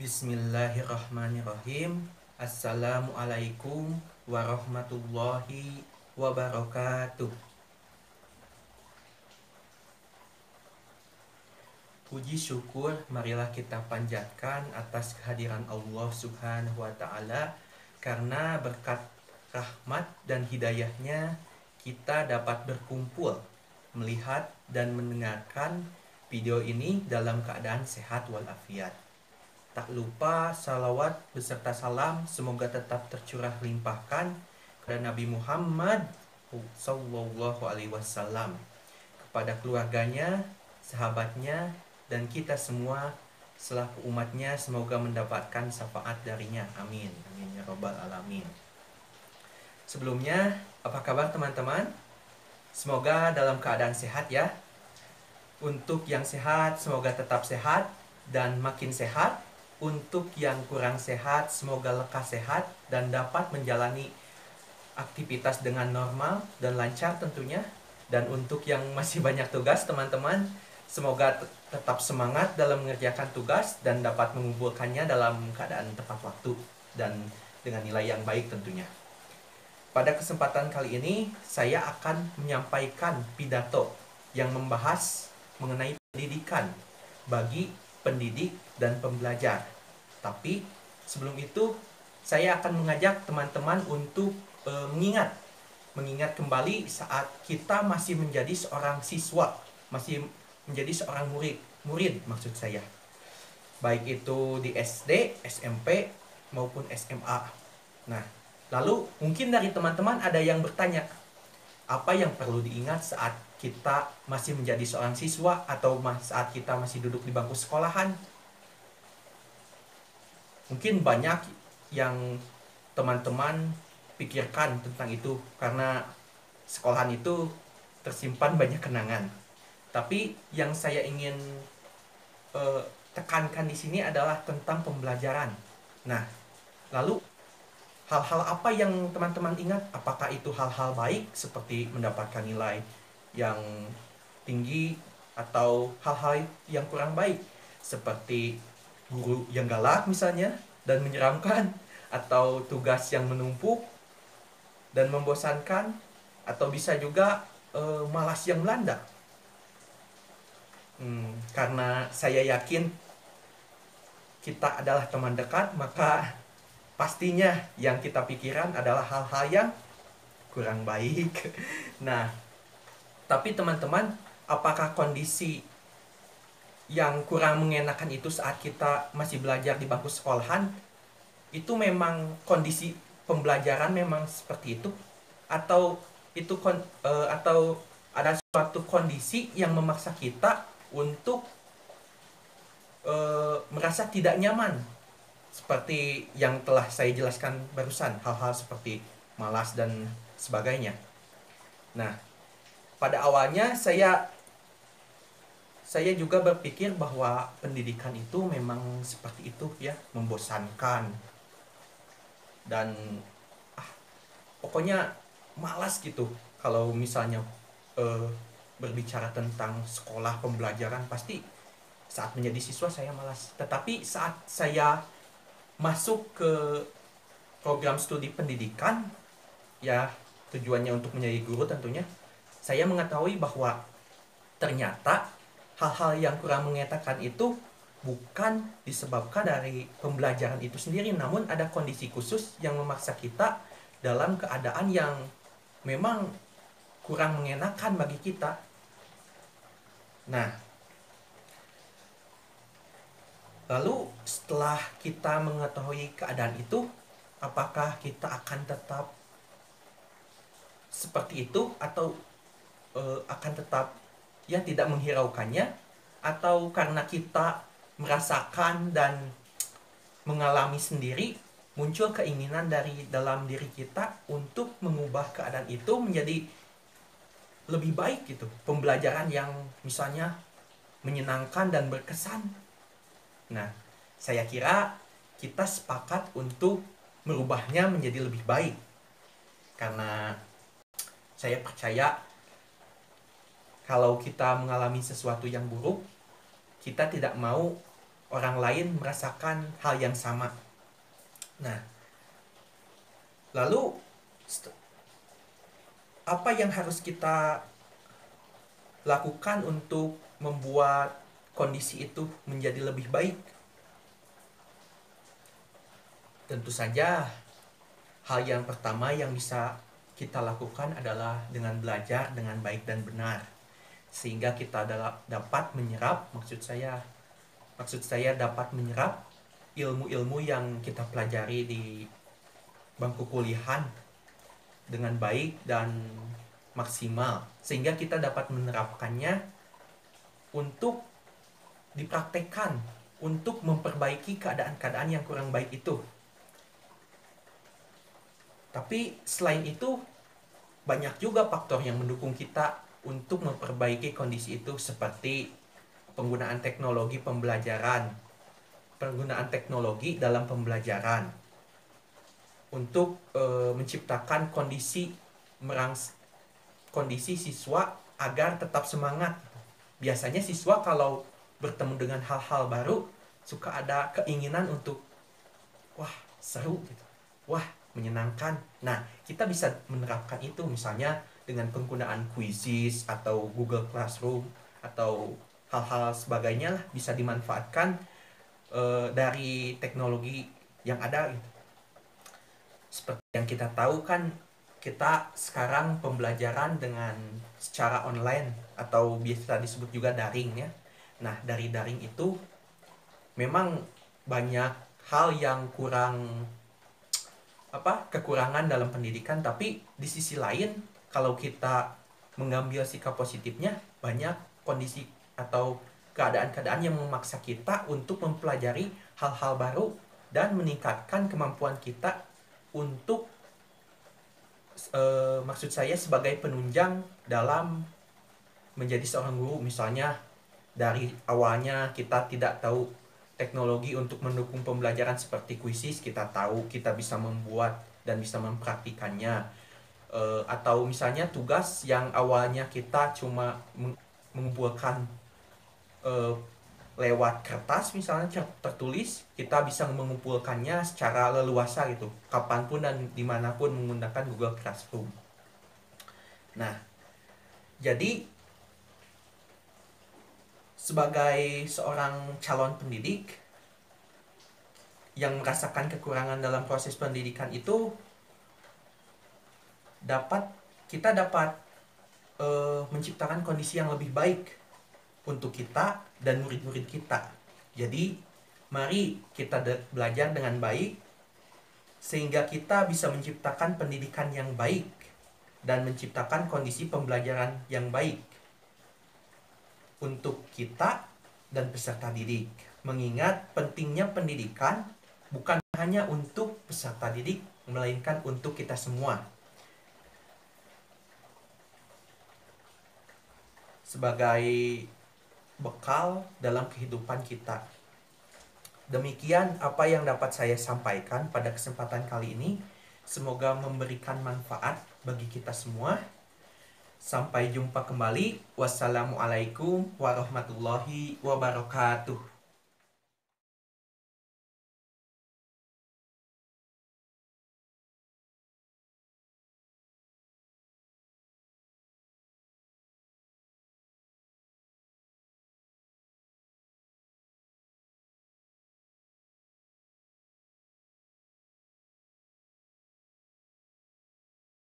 Bismillahirrahmanirrahim. Assalamualaikum warahmatullahi wabarakatuh. Puji syukur marilah kita panjatkan atas kehadiran Allah Subhanahu wa Ta'ala, karena berkat rahmat dan hidayahnya kita dapat berkumpul, melihat dan mendengarkan video ini dalam keadaan sehat walafiat. Tak lupa salawat beserta salam semoga tetap tercurah limpahkan kepada Nabi Muhammad Sallallahu Alaihi Wasallam, kepada keluarganya, sahabatnya, dan kita semua selaku umatnya, semoga mendapatkan syafaat darinya. Amin. Amin ya robbal alamin. Sebelumnya, apa kabar teman-teman? Semoga dalam keadaan sehat ya. Untuk yang sehat, semoga tetap sehat dan makin sehat. Untuk yang kurang sehat, semoga lekas sehat dan dapat menjalani aktivitas dengan normal dan lancar tentunya. Dan untuk yang masih banyak tugas teman-teman, semoga tetap semangat dalam mengerjakan tugas dan dapat mengumpulkannya dalam keadaan tepat waktu dan dengan nilai yang baik tentunya. Pada kesempatan kali ini, saya akan menyampaikan pidato yang membahas mengenai pendidikan bagi pendidik dan pembelajar. Tapi sebelum itu, saya akan mengajak teman-teman untuk mengingat kembali saat kita masih menjadi seorang siswa, masih menjadi seorang murid maksud saya. Baik itu di SD, SMP maupun SMA. Nah, lalu mungkin dari teman-teman ada yang bertanya, apa yang perlu diingat saat kita masih menjadi seorang siswa atau saat kita masih duduk di bangku sekolahan? Mungkin banyak yang teman-teman pikirkan tentang itu, karena sekolahan itu tersimpan banyak kenangan. Tapi yang saya ingin tekankan di sini adalah tentang pembelajaran. Nah, lalu hal-hal apa yang teman-teman ingat? Apakah itu hal-hal baik seperti mendapatkan nilai yang tinggi, atau hal-hal yang kurang baik seperti guru yang galak misalnya dan menyeramkan, atau tugas yang menumpuk dan membosankan, atau bisa juga malas yang melanda? Karena saya yakin kita adalah teman dekat, maka pastinya yang kita pikiran adalah hal-hal yang kurang baik. Nah, tapi teman-teman, apakah kondisi yang kurang mengenakan itu saat kita masih belajar di bangku sekolahan itu memang kondisi pembelajaran memang seperti itu, atau atau ada suatu kondisi yang memaksa kita untuk merasa tidak nyaman, seperti yang telah saya jelaskan barusan, hal-hal seperti malas dan sebagainya. Nah, pada awalnya saya juga berpikir bahwa pendidikan itu memang seperti itu ya, membosankan dan pokoknya malas gitu. Kalau misalnya berbicara tentang sekolah pembelajaran, pasti saat menjadi siswa saya malas. Tetapi saat saya masuk ke program studi pendidikan, ya tujuannya untuk menjadi guru tentunya, saya mengetahui bahwa ternyata hal-hal yang kurang mengetakan itu bukan disebabkan dari pembelajaran itu sendiri, namun ada kondisi khusus yang memaksa kita dalam keadaan yang memang kurang mengenakan bagi kita. Nah, lalu setelah kita mengetahui keadaan itu, apakah kita akan tetap seperti itu, atau akan tetap ya tidak menghiraukannya, atau karena kita merasakan dan mengalami sendiri, muncul keinginan dari dalam diri kita untuk mengubah keadaan itu menjadi lebih baik gitu, pembelajaran yang misalnya menyenangkan dan berkesan. Nah, saya kira kita sepakat untuk merubahnya menjadi lebih baik, karena saya percaya kalau kita mengalami sesuatu yang buruk, kita tidak mau orang lain merasakan hal yang sama. Nah, lalu apa yang harus kita lakukan untuk membuat kondisi itu menjadi lebih baik? Tentu saja hal yang pertama yang bisa kita lakukan adalah dengan belajar dengan baik dan benar, sehingga kita dapat menyerap, maksud saya dapat menyerap ilmu-ilmu yang kita pelajari di bangku kuliahan dengan baik dan maksimal, sehingga kita dapat menerapkannya untuk dipraktekkan untuk memperbaiki keadaan-keadaan yang kurang baik itu. Tapi selain itu, banyak juga faktor yang mendukung kita untuk memperbaiki kondisi itu, seperti penggunaan teknologi dalam pembelajaran untuk menciptakan kondisi siswa agar tetap semangat. Biasanya siswa kalau bertemu dengan hal-hal baru suka ada keinginan untuk wah seru gitu, wah menyenangkan. Nah, kita bisa menerapkan itu misalnya dengan penggunaan quizzes atau Google Classroom atau hal-hal sebagainya lah, bisa dimanfaatkan dari teknologi yang ada gitu. Seperti yang kita tahu kan, kita sekarang pembelajaran dengan secara online atau biasa disebut juga daring ya. Nah, dari daring itu memang banyak hal yang kekurangan dalam pendidikan, tapi di sisi lain kalau kita mengambil sikap positifnya, banyak kondisi atau keadaan-keadaan yang memaksa kita untuk mempelajari hal-hal baru dan meningkatkan kemampuan kita untuk maksud saya sebagai penunjang dalam menjadi seorang guru. Misalnya dari awalnya kita tidak tahu teknologi untuk mendukung pembelajaran seperti quizzes, kita tahu kita bisa membuat dan bisa mempraktikannya. Atau misalnya tugas yang awalnya kita cuma mengumpulkan lewat kertas misalnya tertulis, kita bisa mengumpulkannya secara leluasa gitu, kapanpun dan dimanapun menggunakan Google Classroom. Nah, jadi sebagai seorang calon pendidik yang merasakan kekurangan dalam proses pendidikan itu, kita dapat menciptakan kondisi yang lebih baik untuk kita dan murid-murid kita. Jadi mari kita belajar dengan baik sehingga kita bisa menciptakan pendidikan yang baik dan menciptakan kondisi pembelajaran yang baik untuk kita dan peserta didik. Mengingat pentingnya pendidikan bukan hanya untuk peserta didik, melainkan untuk kita semua sebagai bekal dalam kehidupan kita. Demikian apa yang dapat saya sampaikan pada kesempatan kali ini. Semoga memberikan manfaat bagi kita semua. Sampai jumpa kembali. Wassalamualaikum warahmatullahi wabarakatuh.